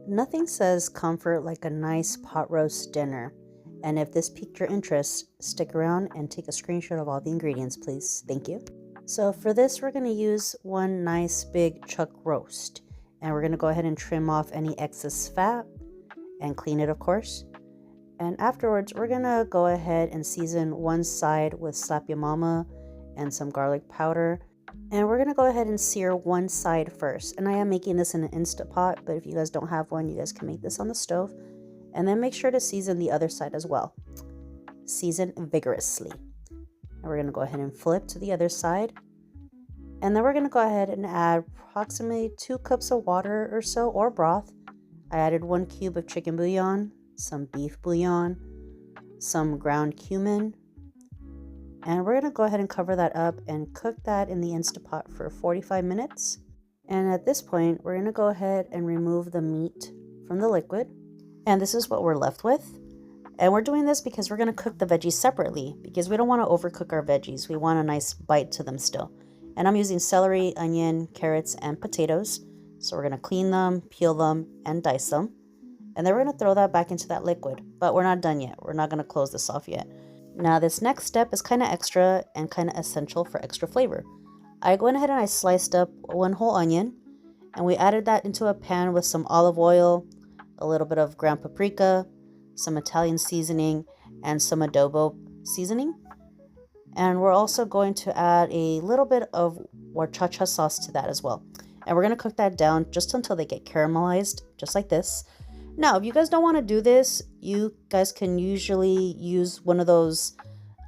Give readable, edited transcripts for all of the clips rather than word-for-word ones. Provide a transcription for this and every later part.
Nothing says comfort like a nice pot roast dinner. And if this piqued your interest, stick around and take a screenshot of all the ingredients, please. Thank you. So for this, we're going to use one nice big chuck roast. And we're going to go ahead and trim off any excess fat and clean it, of course. And afterwards, we're going to go ahead and season one side with Slap Ya Mama and some garlic powder. And we're going to go ahead and sear one side first. And I am making this in an Instant Pot, but if you guys don't have one, you guys can make this on the stove. And then make sure to season the other side as well. Season vigorously. And we're going to go ahead and flip to the other side. And then we're going to go ahead and add approximately 2 cups of water or so, or broth. I added 1 cube of chicken bouillon, some beef bouillon, some ground cumin. And we're going to go ahead and cover that up and cook that in the Instant Pot for 45 minutes. And at this point, we're going to go ahead and remove the meat from the liquid. And this is what we're left with. And we're doing this because we're going to cook the veggies separately, because we don't want to overcook our veggies. We want a nice bite to them still. And I'm using celery, onion, carrots, and potatoes. So we're going to clean them, peel them, and dice them. And then we're going to throw that back into that liquid. But we're not done yet. We're not going to close this off yet. Now this next step is kind of extra and kind of essential for extra flavor. I went ahead and I sliced up 1 whole onion. And we added that into a pan with some olive oil, a little bit of ground paprika, some Italian seasoning, and some adobo seasoning. And we're also going to add a little bit of horchata sauce to that as well. And we're going to cook that down just until they get caramelized, just like this. Now, if you guys don't want to do this, you guys can usually use one of those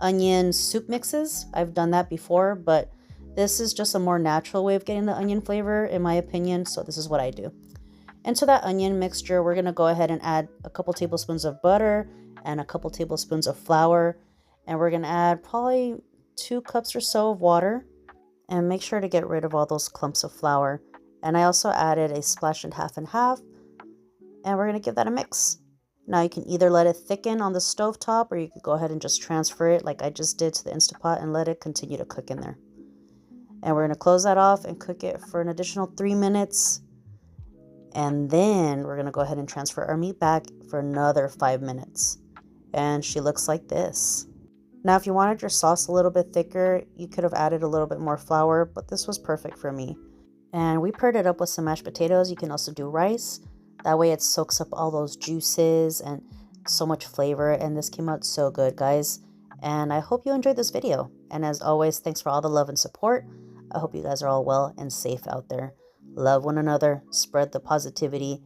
onion soup mixes. I've done that before, but this is just a more natural way of getting the onion flavor, in my opinion. So this is what I do. And to that onion mixture, we're going to go ahead and add a couple tablespoons of butter and a couple tablespoons of flour. And we're going to add probably 2 cups or so of water. And make sure to get rid of all those clumps of flour. And I also added a splash and half. And we're going to give that a mix. Now you can either let it thicken on the stovetop, or you could go ahead and just transfer it like I just did to the Instant Pot and let it continue to cook in there. And we're going to close that off and cook it for an additional 3 minutes. And then we're going to go ahead and transfer our meat back for another 5 minutes. And she looks like this. Now, if you wanted your sauce a little bit thicker, you could have added a little bit more flour, but this was perfect for me. And we paired it up with some mashed potatoes. You can also do rice. That way it soaks up all those juices and so much flavor. And this came out so good, guys. And I hope you enjoyed this video. And as always, thanks for all the love and support. I hope you guys are all well and safe out there. Love one another, spread the positivity,